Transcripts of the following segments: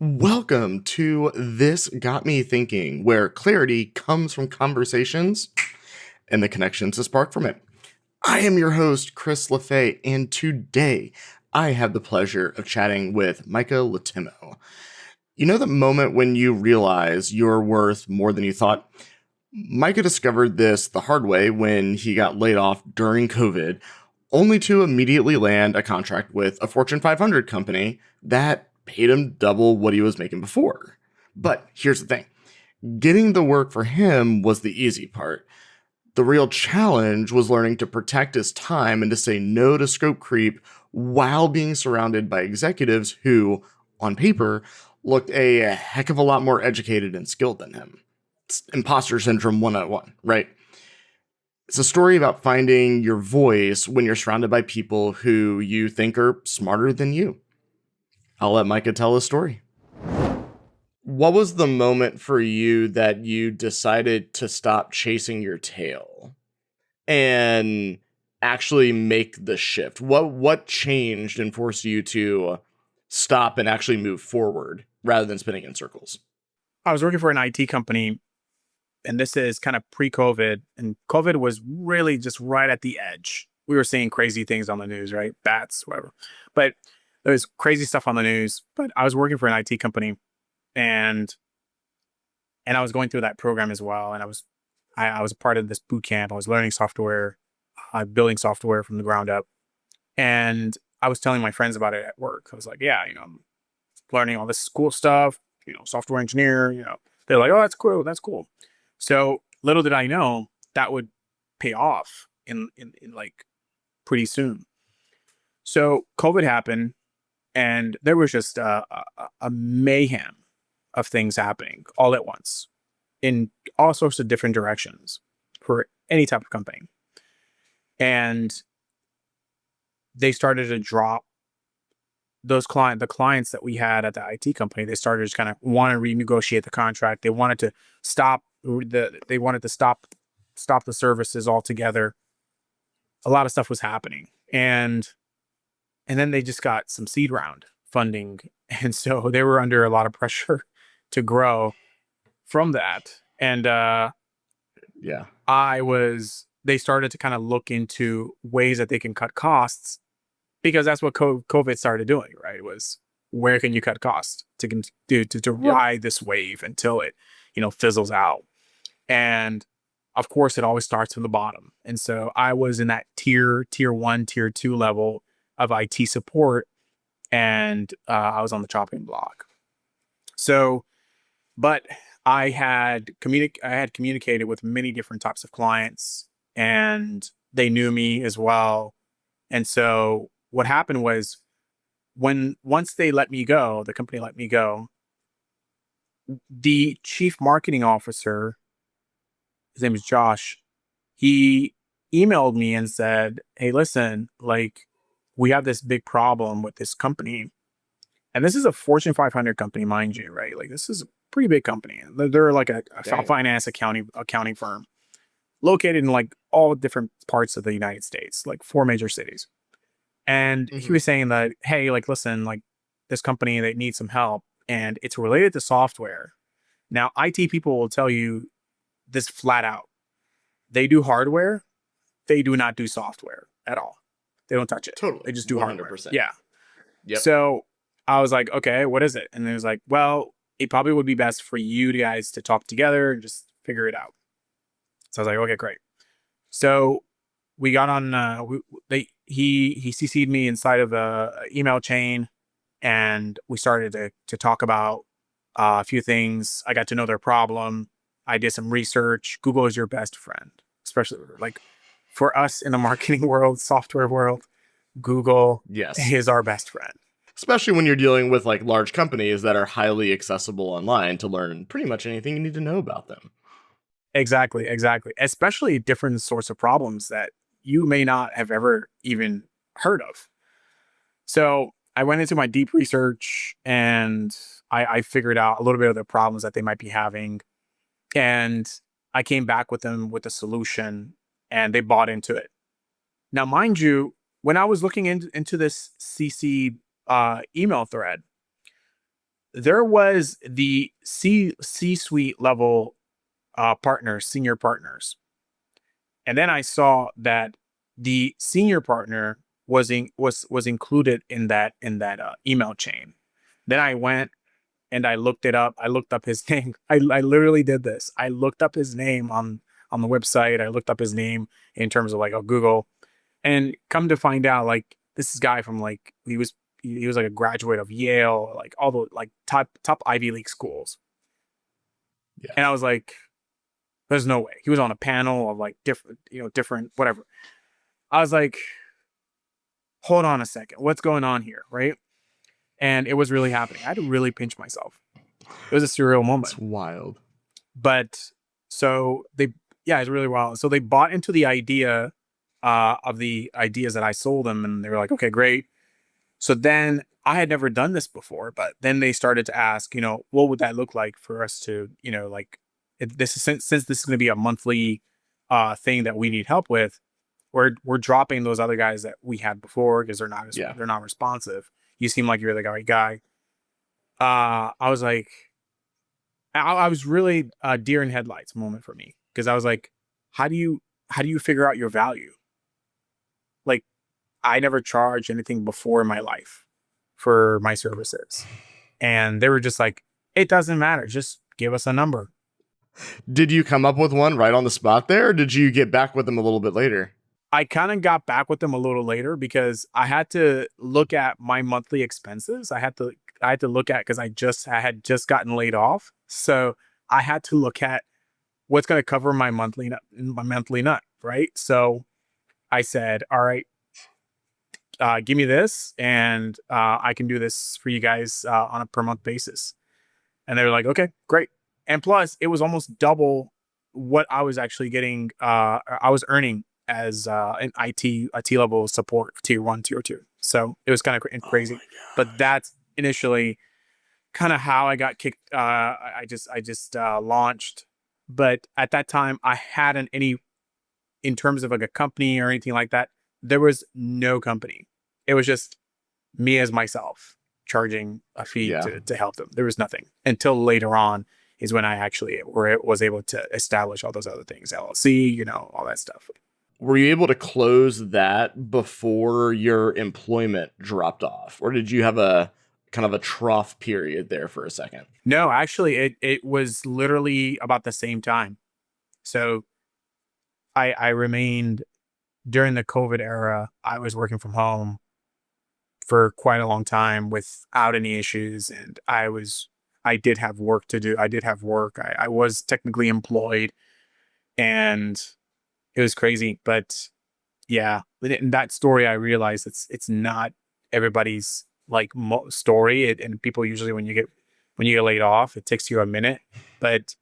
Welcome to This Got Me Thinking, where clarity comes from conversations and the connections that spark from it. I am your host, Chris LaFay, and today I have the pleasure of chatting with Micah Latimo. You know the moment when you realize you're worth more than you thought? Micah discovered this the hard way when he got laid off during COVID, only to immediately land a contract with a Fortune 500 company that paid him double what he was making before. But here's the thing. Getting the work for him was the easy part. The real challenge was learning to protect his time and to say no to scope creep while being surrounded by executives who, on paper, looked a heck of a lot more educated and skilled than him. It's imposter syndrome 101, right? It's a story about finding your voice when you're surrounded by people who you think are smarter than you. I'll let Micah tell his story. What was the moment for you that you decided to stop chasing your tail and actually make the shift? What changed and forced you to stop and actually move forward rather than spinning in circles? I was working for an IT company, and this is kind of pre-COVID, and COVID was really just right at the edge. We were seeing crazy things on the news, right? Bats, whatever. But there was crazy stuff on the news. But I was working for an IT company, and I was going through that program as well. And I was a part of this boot camp. I was learning software, building software from the ground up. And I was telling my friends about it at work. I was like, yeah, I'm learning all this cool stuff, software engineer. They're like, oh, that's cool. That's cool. So little did I know that would pay off in like pretty soon. So COVID happened, and there was just a mayhem of things happening all at once in all sorts of different directions for any type of company. And they started to drop the clients that we had at the IT company. They started to kind of want to renegotiate the contract. They wanted to stop stop the services altogether. A lot of stuff was happening. And then they just got some seed round funding. And so they were under a lot of pressure to grow from that. And Yeah. they started to kind of look into ways that they can cut costs, because that's what COVID started doing, right? It was, where can you cut costs to ride this wave until it, fizzles out. And of course, it always starts from the bottom. And so I was in that tier 1, tier 2 level of IT support, and I was on the chopping block. So, but I had communicated with many different types of clients, and they knew me as well. And so what happened was, once they let me go, the company let me go, the chief marketing officer, his name is Josh, he emailed me and said, hey, listen, like, we have this big problem with this company. And this is a Fortune 500 company, mind you, right? Like, this is a pretty big company. They're like a finance accounting firm located in like all different parts of the United States, like 4 major cities. And he was saying that, hey, like, listen, like, this company, they need some help, and it's related to software. Now, IT people will tell you this flat out. They do hardware. They do not do software at all. They don't touch it. Totally. They just do 100%. hardware. Yeah. Yep. So I was like, okay, what is it? And it was like, well, it probably would be best for you guys to talk together and just figure it out. So I was like, okay, great. So we got on, he CC'd me inside of a email chain, and we started to talk about a few things. I got to know their problem. I did some research. Google is your best friend, especially like for us in the marketing world, software world. Google is our best friend. Especially when you're dealing with like large companies that are highly accessible online to learn pretty much anything you need to know about them. Exactly. Especially different sorts of problems that you may not have ever even heard of. So I went into my deep research, and I figured out a little bit of the problems that they might be having. And I came back with them with a solution, and they bought into it. Now, mind you, when I was looking into this CC email thread, there was the C suite level partners, senior partners, and then I saw that the senior partner was included in that email chain. Then I went and I looked it up. I looked up his name. I literally did this. I looked up his name on the website. I looked up his name in terms of like Google, and come to find out, like this guy from like he was like a graduate of Yale, like all the like top Ivy League schools. Yeah. And I was like, there's no way. He was on a panel of like different whatever. I was like, hold on a second, what's going on here, right? And it was really happening. I had to really pinch myself. It was a surreal moment. It's wild. But so yeah, it's really wild. So they bought into the idea of the ideas that I sold them, and they were like, okay, great. So then I had never done this before, but then they started to ask, what would that look like for us to, like, this is since this is going to be a monthly thing that we need help with. We're dropping those other guys that we had before because they're not responsive. You seem like you're the right guy. I was like, I was really a deer in headlights moment for me, because I was like, how do you figure out your value? Like, I never charged anything before in my life for my services, and they were just like, it doesn't matter, just give us a number. Did you come up with one right on the spot there, or did you get back with them a little bit later? I kind of got back with them a little later because I had to look at my monthly expenses. I had to look at, because I had just gotten laid off, so I had to look at what's going to cover my monthly nut, right? So I said, all right, give me this, and I can do this for you guys on a per month basis. And they were like, okay, great. And plus, it was almost double what I was actually getting. I was earning as an IT level support, tier 1, tier 2. So it was kind of crazy. But that's initially kind of how I got kicked. I just launched. But at that time, I hadn't any, in terms of like a company or anything like that. There was no company. It was just me as myself charging a fee to help them. There was nothing until later on is when I actually was able to establish all those other things, LLC, all that stuff. Were you able to close that before your employment dropped off, or did you have a kind of a trough period there for a second? No, actually, it was literally about the same time. So I remained during the COVID era. I was working from home for quite a long time without any issues, and I did have work to do. I did have work. I was technically employed, and it was crazy. But yeah, in that story, I realized it's not everybody's like story. And people usually, when you get laid off, it takes you a minute. But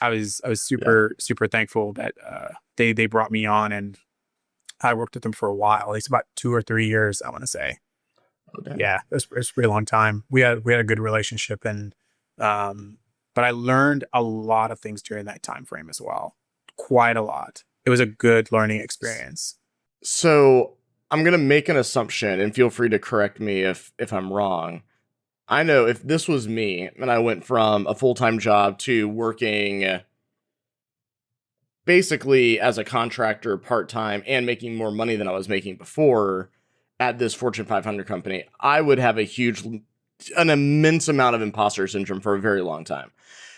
I was super thankful that they brought me on, and I worked with them for a while, at least about 2 or 3 years, I want to say. Okay. Yeah, it was a pretty long time. We had a good relationship, and but I learned a lot of things during that time frame as well. Quite a lot. It was a good learning experience. So I'm going to make an assumption, and feel free to correct me if I'm wrong. I know if this was me and I went from a full-time job to working basically as a contractor part-time and making more money than I was making before at this Fortune 500 company, I would have an immense amount of imposter syndrome for a very long time.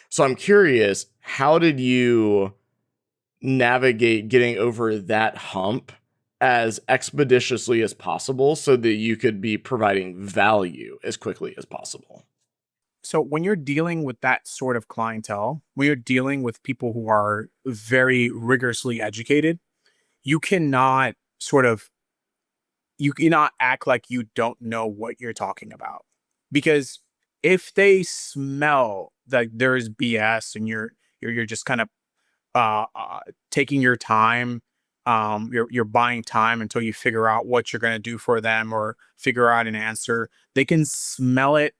So I'm curious, how did you navigate getting over that hump as expeditiously as possible so that you could be providing value as quickly as possible? So when you're dealing with that sort of clientele, when you're dealing with people who are very rigorously educated, you cannot act like you don't know what you're talking about. Because if they smell that there's BS and you're just kind of taking your time, you're buying time until you figure out what you're going to do for them or figure out an answer, they can smell it.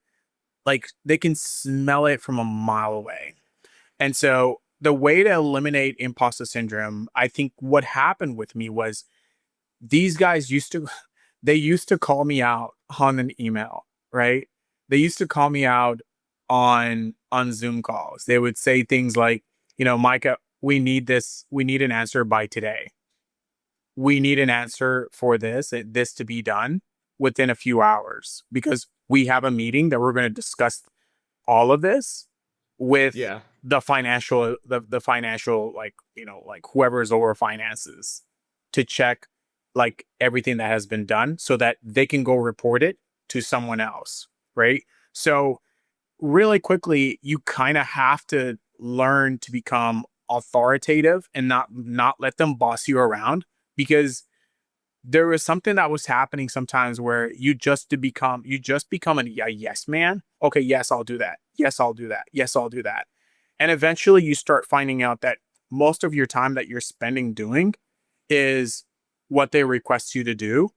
Like, they can smell it from a mile away. And so the way to eliminate imposter syndrome, I think what happened with me was these guys they used to call me out on an email, right? They used to call me out on Zoom calls. They would say things like, Micah, we need this, we need an answer by today. We need an answer for this to be done within a few hours because we have a meeting that we're going to discuss all of this with Yeah. the financial, like whoever is over finances, to check like everything that has been done so that they can go report it to someone else, right? So really quickly, you kind of have to learn to become authoritative and not let them boss you around, because there was something that was happening sometimes where you just become a yes man. Okay, yes, I'll do that. Yes, I'll do that. Yes, I'll do that. And eventually you start finding out that most of your time that you're spending doing is what they request you to do,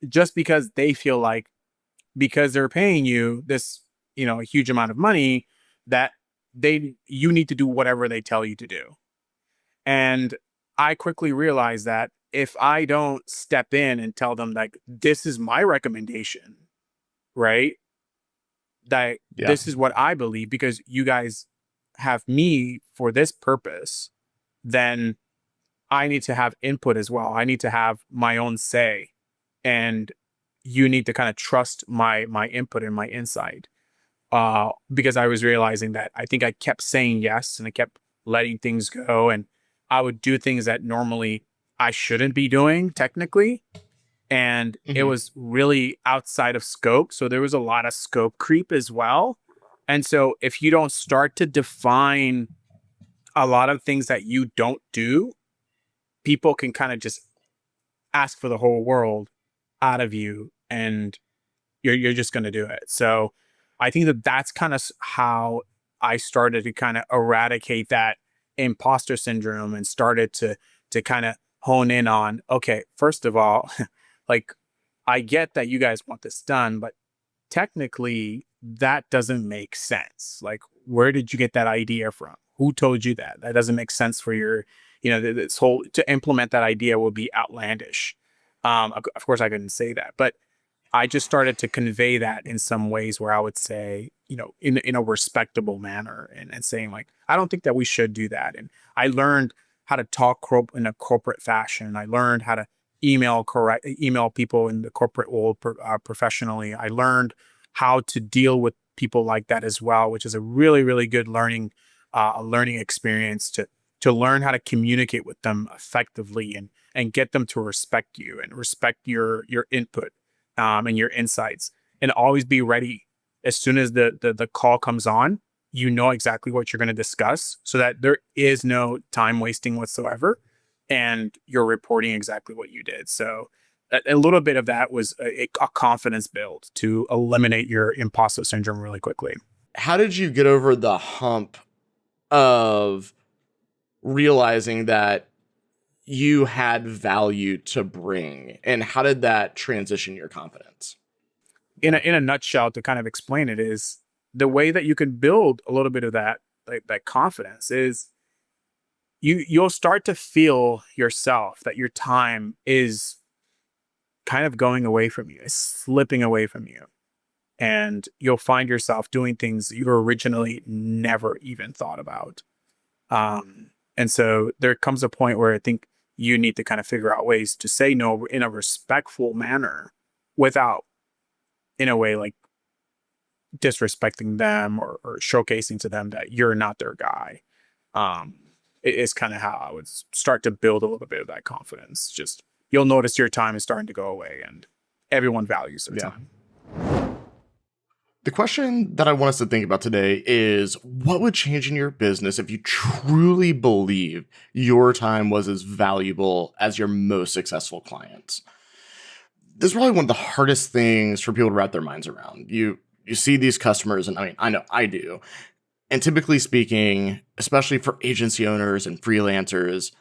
just because they feel like, because they're paying you this, a huge amount of money, that you need to do whatever they tell you to do. And I quickly realized that if I don't step in and tell them, like, this is my recommendation, right? That Yeah. this is what I believe because you guys have me for this purpose, then I need to have input as well. I need to have my own say, and you need to kind of trust my input and my insight. Because I was realizing that I think I kept saying yes and I kept letting things go, and I would do things that normally I shouldn't be doing technically, and it Hmm. was really outside of scope. So there was a lot of scope creep as well. And so if you don't start to define a lot of things that you don't do, people can kind of just ask for the whole world out of you, and you're just going to do it. So I think that that's kind of how I started to kind of eradicate that imposter syndrome and started to kind of hone in on, okay, first of all, like, I get that you guys want this done, but technically that doesn't make sense. Like, where did you get that idea from? Who told you that? That doesn't make sense for your, this whole, to implement that idea will be outlandish. Of course I couldn't say that, but I just started to convey that in some ways where I would say, in a respectable manner, and saying like, I don't think that we should do that. And I learned how to talk in a corporate fashion. I learned how to email people in the corporate world professionally. I learned how to deal with people like that as well, which is a really, really good learning experience to learn how to communicate with them effectively, and get them to respect you and respect your input, and your insights, and always be ready as soon as the call comes on. You know exactly what you're going to discuss, so that there is no time wasting whatsoever, and you're reporting exactly what you did. So a little bit of that was a confidence build to eliminate your imposter syndrome really quickly. How did you get over the hump of realizing that you had value to bring, and how did that transition your confidence? In a nutshell, to kind of explain it, is the way that you can build a little bit of that, like that confidence, is you'll start to feel yourself that your time is kind of going away from you, is slipping away from you. And you'll find yourself doing things you originally never even thought about. And so there comes a point where I think you need to kind of figure out ways to say no in a respectful manner, without, in a way, like disrespecting them, or showcasing to them that you're not their guy. Um, it is kind of how I would start to build a little bit of that confidence. Just, you'll notice your time is starting to go away, and everyone values their Yeah. time. The question that I want us to think about today is, what would change in your business if you truly believe your time was as valuable as your most successful clients? This is probably one of the hardest things for people to wrap their minds around. You see these customers, and I mean, I know I do. And typically speaking, especially for agency owners and freelancers,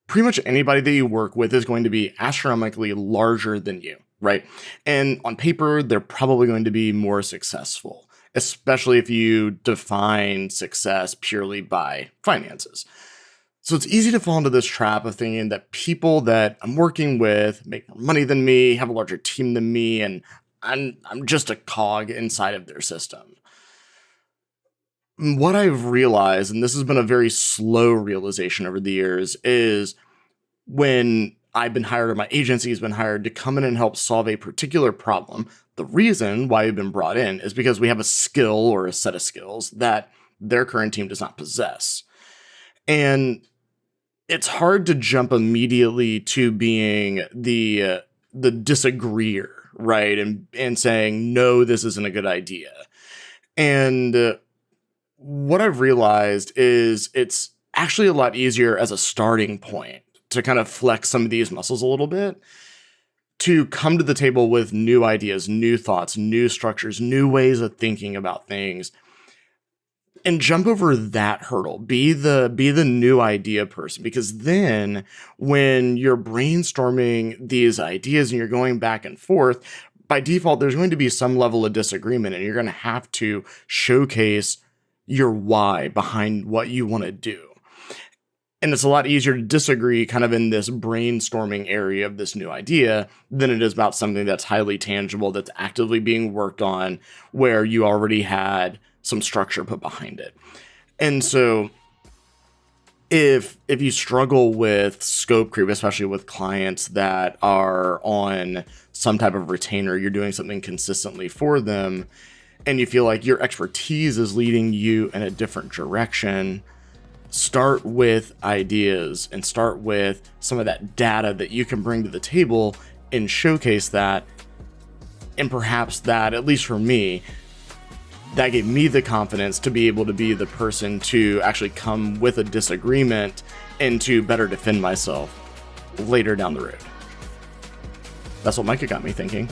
pretty much anybody that you work with is going to be astronomically larger than you, right? And on paper, they're probably going to be more successful, especially if you define success purely by finances. So it's easy to fall into this trap of thinking that people that I'm working with make more money than me, have a larger team than me, and I'm just a cog inside of their system. What I've realized, and this has been a very slow realization over the years, is when I've been hired or my agency has been hired to come in and help solve a particular problem, the reason why we've been brought in is because we have a skill or a set of skills that their current team does not possess. And it's hard to jump immediately to being the disagreeer, right? And saying, no, this isn't a good idea. And what I've realized is it's actually a lot easier as a starting point to kind of flex some of these muscles a little bit, to come to the table with new ideas, new thoughts, new structures, new ways of thinking about things, and jump over that hurdle. Be the new idea person, because then when you're brainstorming these ideas and you're going back and forth, by default, there's going to be some level of disagreement, and you're going to have to showcase your why behind what you want to do. And it's a lot easier to disagree kind of in this brainstorming area of this new idea than it is about something that's highly tangible, that's actively being worked on, where you already had some structure put behind it. And so if you struggle with scope creep, especially with clients that are on some type of retainer, you're doing something consistently for them, and you feel like your expertise is leading you in a different direction, start with ideas and start with some of that data that you can bring to the table and showcase that. And perhaps that, at least for me, that gave me the confidence to be able to be the person to actually come with a disagreement and to better defend myself later down the road. That's what Micah got me thinking.